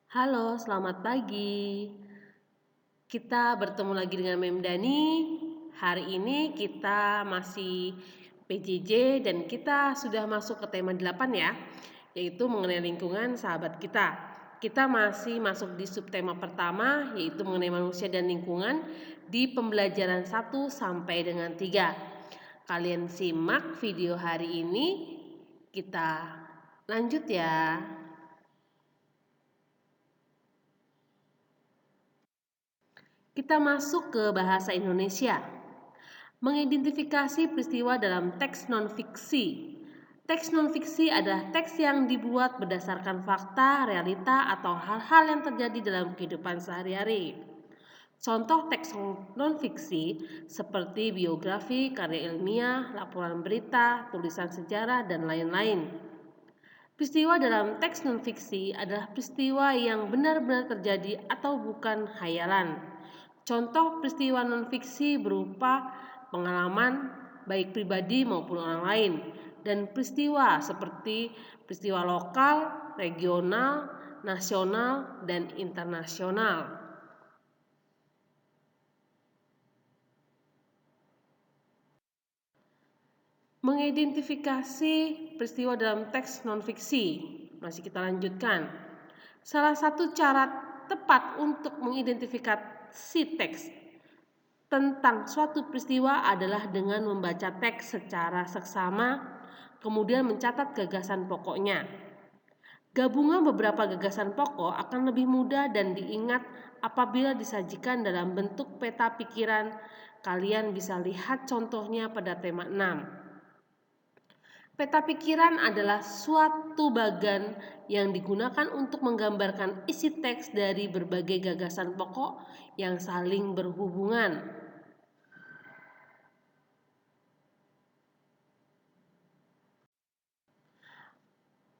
Halo, selamat pagi. Kita bertemu lagi dengan Mem Dani. Hari ini kita masih PJJ dan kita sudah masuk ke tema 8 ya, yaitu mengenai lingkungan sahabat kita. Kita masih masuk di subtema pertama, yaitu mengenai manusia dan lingkungan di pembelajaran 1 sampai dengan 3. Kalian simak video hari ini, kita lanjut ya. Kita masuk ke bahasa Indonesia. Mengidentifikasi peristiwa dalam teks non-fiksi. Teks non-fiksi adalah teks yang dibuat berdasarkan fakta, realita, atau hal-hal yang terjadi dalam kehidupan sehari-hari. Contoh teks non-fiksi seperti biografi, karya ilmiah, laporan berita, tulisan sejarah, dan lain-lain. Peristiwa dalam teks non-fiksi adalah peristiwa yang benar-benar terjadi atau bukan khayalan. Contoh peristiwa non-fiksi berupa pengalaman baik pribadi maupun orang lain, dan peristiwa seperti peristiwa lokal, regional, nasional, dan internasional. Mengidentifikasi peristiwa dalam teks non-fiksi. Masih kita lanjutkan. Salah satu cara tepat untuk mengidentifikasi teks tentang suatu peristiwa adalah dengan membaca teks secara seksama, kemudian mencatat gagasan pokoknya. Gabungan beberapa gagasan pokok akan lebih mudah dan diingat apabila disajikan dalam bentuk peta pikiran. Kalian bisa lihat contohnya pada tema 6. Peta pikiran adalah suatu bagan yang digunakan untuk menggambarkan isi teks dari berbagai gagasan pokok yang saling berhubungan.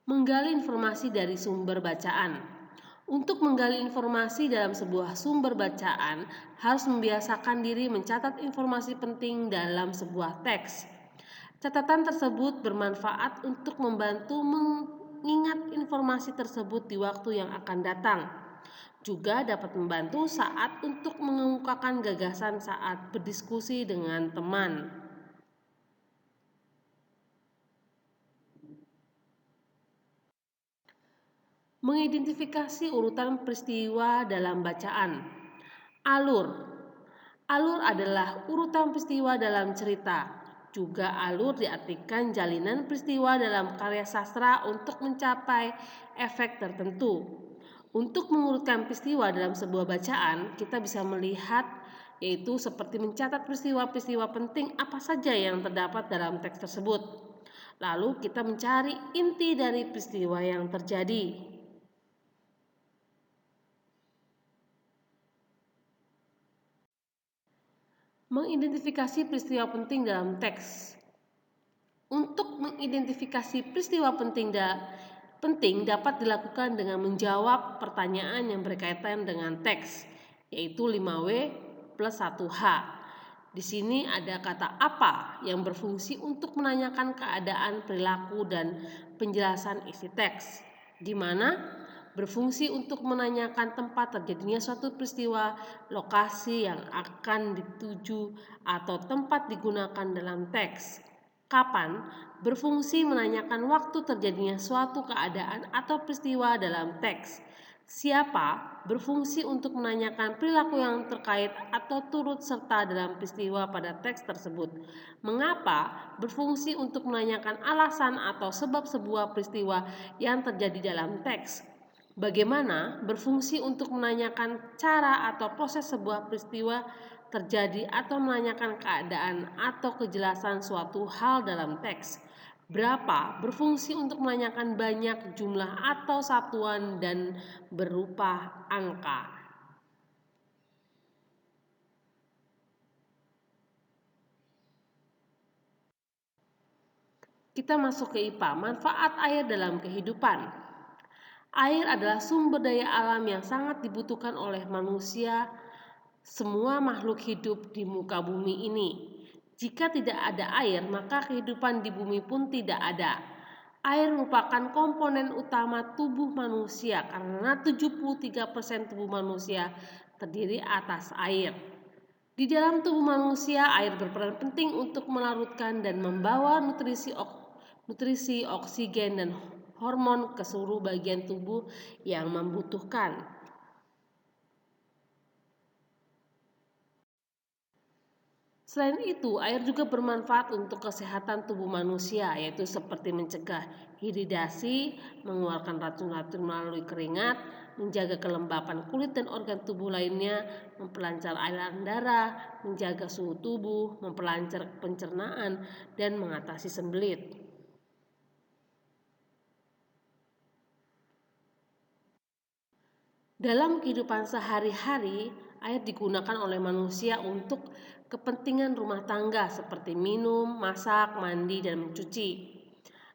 Menggali informasi dari sumber bacaan. Untuk menggali informasi dalam sebuah sumber bacaan, harus membiasakan diri mencatat informasi penting dalam sebuah teks. Catatan tersebut bermanfaat untuk membantu mengingat informasi tersebut di waktu yang akan datang. Juga dapat membantu saat untuk mengemukakan gagasan saat berdiskusi dengan teman. Mengidentifikasi urutan peristiwa dalam bacaan. Alur. Alur adalah urutan peristiwa dalam cerita. Juga alur diartikan jalinan peristiwa dalam karya sastra untuk mencapai efek tertentu. Untuk mengurutkan peristiwa dalam sebuah bacaan, kita bisa melihat yaitu seperti mencatat peristiwa-peristiwa penting apa saja yang terdapat dalam teks tersebut. Lalu kita mencari inti dari peristiwa yang terjadi. Mengidentifikasi peristiwa penting dalam teks. Untuk mengidentifikasi peristiwa penting dapat dilakukan dengan menjawab pertanyaan yang berkaitan dengan teks, yaitu 5W plus 1H. Di sini ada kata apa yang berfungsi untuk menanyakan keadaan, perilaku, dan penjelasan isi teks, di mana berfungsi untuk menanyakan tempat terjadinya suatu peristiwa, lokasi yang akan dituju, atau tempat digunakan dalam teks. Kapan berfungsi menanyakan waktu terjadinya suatu keadaan atau peristiwa dalam teks. Siapa berfungsi untuk menanyakan perilaku yang terkait atau turut serta dalam peristiwa pada teks tersebut. Mengapa berfungsi untuk menanyakan alasan atau sebab sebuah peristiwa yang terjadi dalam teks. Bagaimana berfungsi untuk menanyakan cara atau proses sebuah peristiwa terjadi atau menanyakan keadaan atau kejelasan suatu hal dalam teks. Berapa berfungsi untuk menanyakan banyak, jumlah, atau satuan dan berupa angka. Kita masuk ke IPA, manfaat air dalam kehidupan. Air adalah sumber daya alam yang sangat dibutuhkan oleh manusia, semua makhluk hidup di muka bumi ini. Jika tidak ada air, maka kehidupan di bumi pun tidak ada. Air merupakan komponen utama tubuh manusia karena 73% tubuh manusia terdiri atas air. Di dalam tubuh manusia, air berperan penting untuk melarutkan dan membawa nutrisi, oksigen, dan hormon ke seluruh bagian tubuh yang membutuhkan. Selain itu, air juga bermanfaat untuk kesehatan tubuh manusia, yaitu seperti mencegah hidrasi, mengeluarkan racun-racun melalui keringat, menjaga kelembapan kulit dan organ tubuh lainnya, memperlancar aliran darah, menjaga suhu tubuh, memperlancar pencernaan, dan mengatasi sembelit. Dalam kehidupan sehari-hari, air digunakan oleh manusia untuk kepentingan rumah tangga seperti minum, masak, mandi, dan mencuci.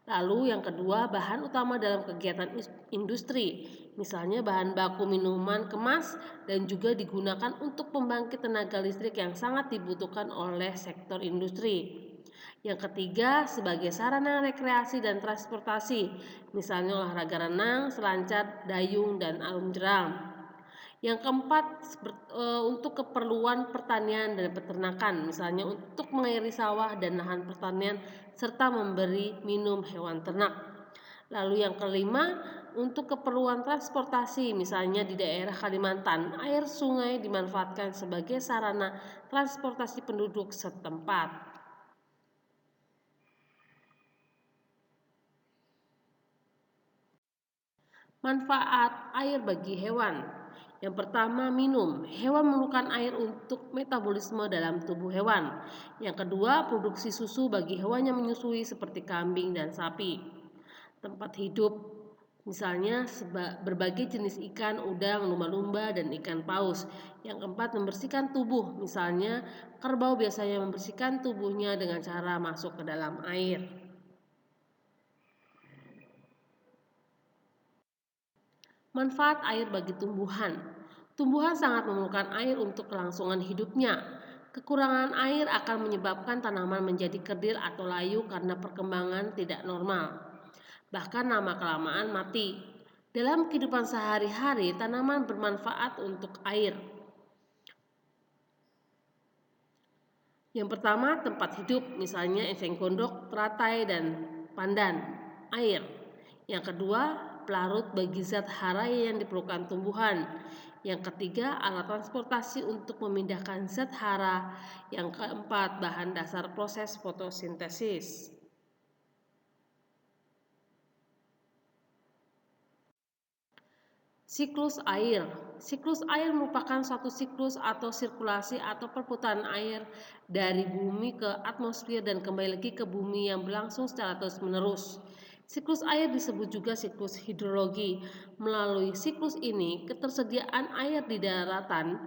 Lalu yang kedua, bahan utama dalam kegiatan industri, misalnya bahan baku minuman kemas dan juga digunakan untuk pembangkit tenaga listrik yang sangat dibutuhkan oleh sektor industri. Yang ketiga, sebagai sarana rekreasi dan transportasi, misalnya olahraga renang, selancar, dayung, dan arum jeram. Yang keempat, untuk keperluan pertanian dan peternakan, misalnya untuk mengairi sawah dan lahan pertanian, serta memberi minum hewan ternak. Lalu yang kelima, untuk keperluan transportasi, misalnya di daerah Kalimantan, air sungai dimanfaatkan sebagai sarana transportasi penduduk setempat. Manfaat air bagi hewan. Yang pertama, minum. Hewan memerlukan air untuk metabolisme dalam tubuh hewan. Yang kedua, produksi susu bagi hewan yang menyusui seperti kambing dan sapi. Tempat hidup, misalnya berbagai jenis ikan, udang, lumba-lumba, dan ikan paus. Yang keempat, membersihkan tubuh. Misalnya, kerbau biasanya membersihkan tubuhnya dengan cara masuk ke dalam air. Manfaat air bagi tumbuhan. Tumbuhan sangat memerlukan air untuk kelangsungan hidupnya. Kekurangan air akan menyebabkan tanaman menjadi kerdil atau layu karena perkembangan tidak normal. Bahkan lama-kelamaan mati. Dalam kehidupan sehari-hari, tanaman bermanfaat untuk air. Yang pertama, tempat hidup, misalnya eceng gondok, teratai, dan pandan. Air. Yang kedua, pelarut bagi zat hara yang diperlukan tumbuhan. Yang ketiga, alat transportasi untuk memindahkan zat hara. Yang keempat, bahan dasar proses fotosintesis. Siklus air. Siklus air merupakan suatu siklus atau sirkulasi atau perputaran air dari bumi ke atmosfer dan kembali lagi ke bumi yang berlangsung secara terus-menerus. Siklus air disebut juga siklus hidrologi. Melalui siklus ini, ketersediaan air di daratan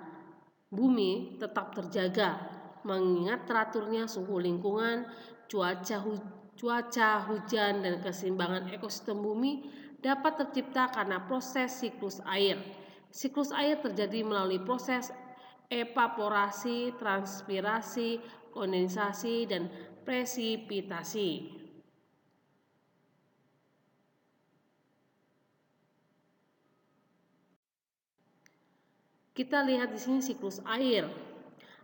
bumi tetap terjaga, mengingat teraturnya suhu lingkungan, cuaca hujan, dan keseimbangan ekosistem bumi dapat tercipta karena proses siklus air. Siklus air terjadi melalui proses evaporasi, transpirasi, kondensasi, dan presipitasi. Kita lihat di sini siklus air.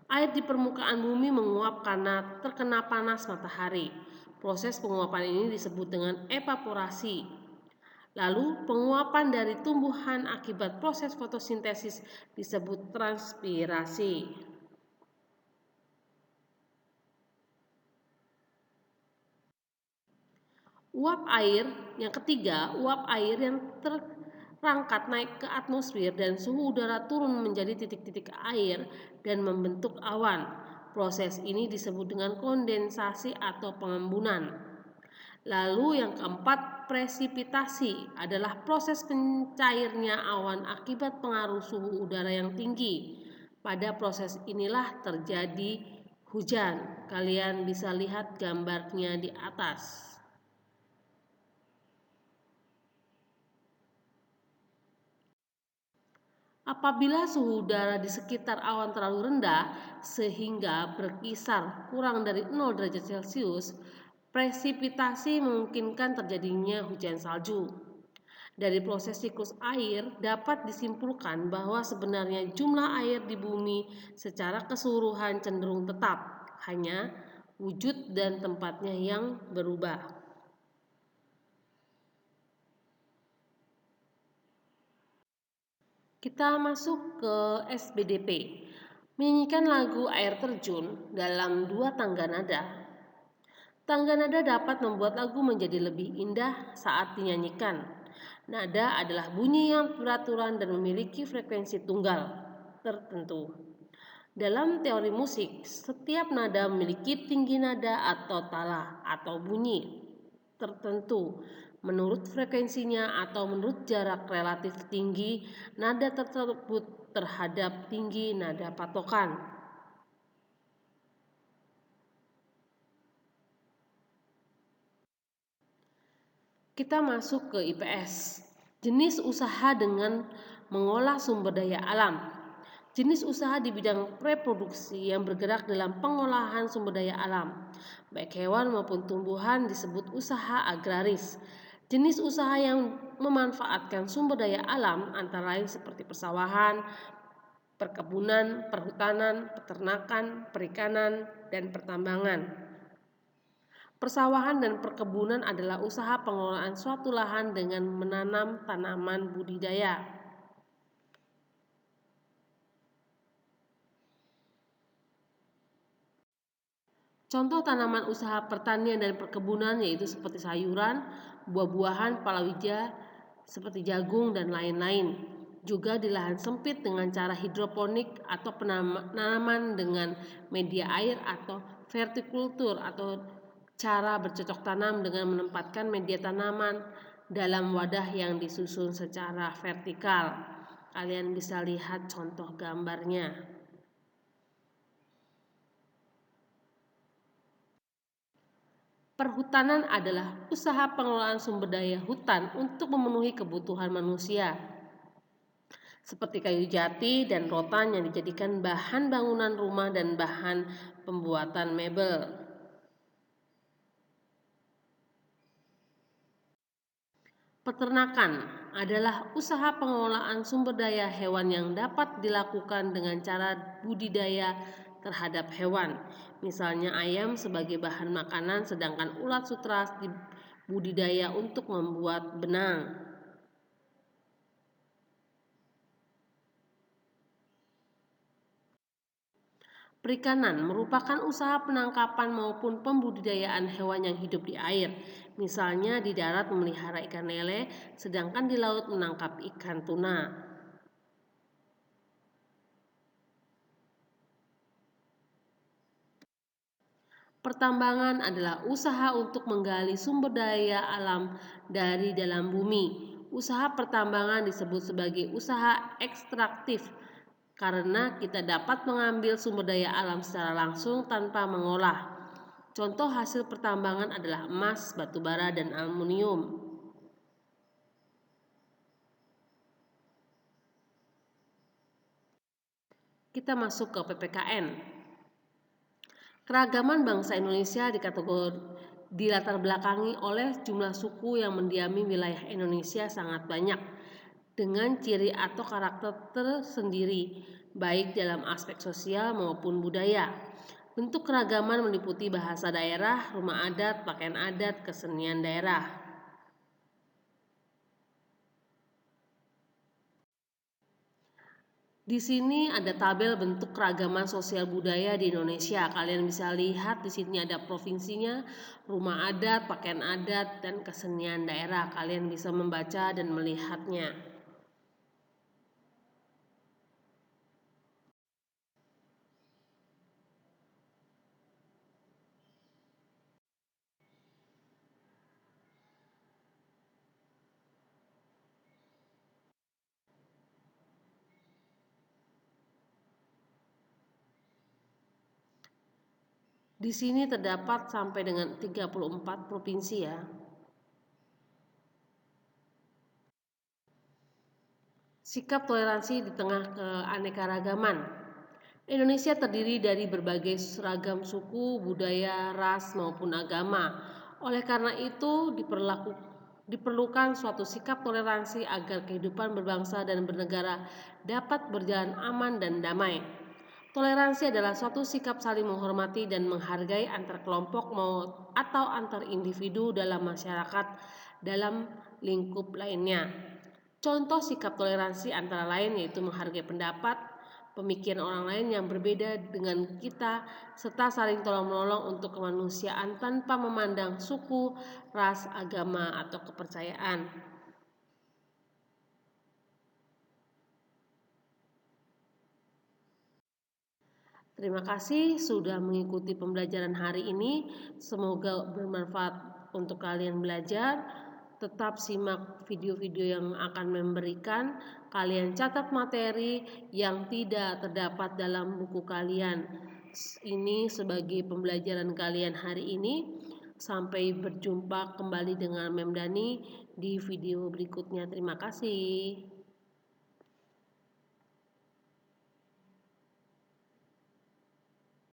Air di permukaan bumi menguap karena terkena panas matahari. Proses penguapan ini disebut dengan evaporasi. Lalu, penguapan dari tumbuhan akibat proses fotosintesis disebut transpirasi. Uap air, yang ketiga, uap air yang terangkat naik ke atmosfer dan suhu udara turun menjadi titik-titik air dan membentuk awan. Proses ini disebut dengan kondensasi atau pengembunan. Lalu yang keempat, presipitasi adalah proses pencairnya awan akibat pengaruh suhu udara yang tinggi. Pada proses inilah terjadi hujan. Kalian bisa lihat gambarnya di atas. Apabila suhu udara di sekitar awan terlalu rendah sehingga berkisar kurang dari 0 derajat Celcius, Presipitasi memungkinkan terjadinya hujan salju. Dari proses siklus air dapat disimpulkan bahwa sebenarnya jumlah air di bumi secara keseluruhan cenderung tetap, hanya wujud dan tempatnya yang berubah. Kita masuk ke SBDP, menyanyikan lagu air terjun dalam 2 tangga nada. Tangga nada dapat membuat lagu menjadi lebih indah saat dinyanyikan. Nada adalah bunyi yang beraturan dan memiliki frekuensi tunggal tertentu. Dalam teori musik, setiap nada memiliki tinggi nada atau talah atau bunyi tertentu menurut frekuensinya atau menurut jarak relatif tinggi nada tersebut terhadap tinggi nada patokan. Kita masuk ke IPS. Jenis usaha dengan mengolah sumber daya alam. Jenis usaha di bidang reproduksi yang bergerak dalam pengolahan sumber daya alam, baik hewan maupun tumbuhan disebut usaha agraris. Jenis usaha yang memanfaatkan sumber daya alam antara lain seperti persawahan, perkebunan, perhutanan, peternakan, perikanan, dan pertambangan. Persawahan dan perkebunan adalah usaha pengelolaan suatu lahan dengan menanam tanaman budidaya. Contoh tanaman usaha pertanian dan perkebunan yaitu seperti sayuran, buah-buahan, palawija, seperti jagung dan lain-lain. Juga di lahan sempit dengan cara hidroponik atau penanaman dengan media air atau vertikultur atau cara bercocok tanam dengan menempatkan media tanaman dalam wadah yang disusun secara vertikal. Kalian bisa lihat contoh gambarnya. Perhutanan adalah usaha pengelolaan sumber daya hutan untuk memenuhi kebutuhan manusia, seperti kayu jati dan rotan yang dijadikan bahan bangunan rumah dan bahan pembuatan mebel. Peternakan adalah usaha pengelolaan sumber daya hewan yang dapat dilakukan dengan cara budidaya terhadap hewan. Misalnya ayam sebagai bahan makanan sedangkan ulat sutras dibudidaya untuk membuat benang. Perikanan merupakan usaha penangkapan maupun pembudidayaan hewan yang hidup di air. Misalnya di darat memelihara ikan lele, sedangkan di laut menangkap ikan tuna. Pertambangan adalah usaha untuk menggali sumber daya alam dari dalam bumi. Usaha pertambangan disebut sebagai usaha ekstraktif karena kita dapat mengambil sumber daya alam secara langsung tanpa mengolah. Contoh hasil pertambangan adalah emas, batu bara, dan aluminium. Kita masuk ke PPKN. Keragaman bangsa Indonesia dilatar belakangi oleh jumlah suku yang mendiami wilayah Indonesia sangat banyak dengan ciri atau karakter tersendiri baik dalam aspek sosial maupun budaya. Bentuk keragaman meliputi bahasa daerah, rumah adat, pakaian adat, kesenian daerah. Di sini ada tabel bentuk keragaman sosial budaya di Indonesia. Kalian bisa lihat di sini ada provinsinya, rumah adat, pakaian adat, dan kesenian daerah. Kalian bisa membaca dan melihatnya. Di sini terdapat sampai dengan 34 provinsi ya. Sikap toleransi di tengah keanekaragaman. Indonesia terdiri dari berbagai seragam suku, budaya, ras maupun agama. Oleh karena itu, diperlukan suatu sikap toleransi agar kehidupan berbangsa dan bernegara dapat berjalan aman dan damai. Toleransi adalah suatu sikap saling menghormati dan menghargai antar kelompok atau antar individu dalam masyarakat dalam lingkup lainnya. Contoh sikap toleransi antara lain yaitu menghargai pendapat, pemikiran orang lain yang berbeda dengan kita, serta saling tolong-menolong untuk kemanusiaan tanpa memandang suku, ras, agama, atau kepercayaan. Terima kasih sudah mengikuti pembelajaran hari ini. Semoga bermanfaat untuk kalian belajar. Tetap simak video-video yang akan memberikan kalian catat materi yang tidak terdapat dalam buku kalian. Ini sebagai pembelajaran kalian hari ini. Sampai berjumpa kembali dengan Mem Dani di video berikutnya. Terima kasih.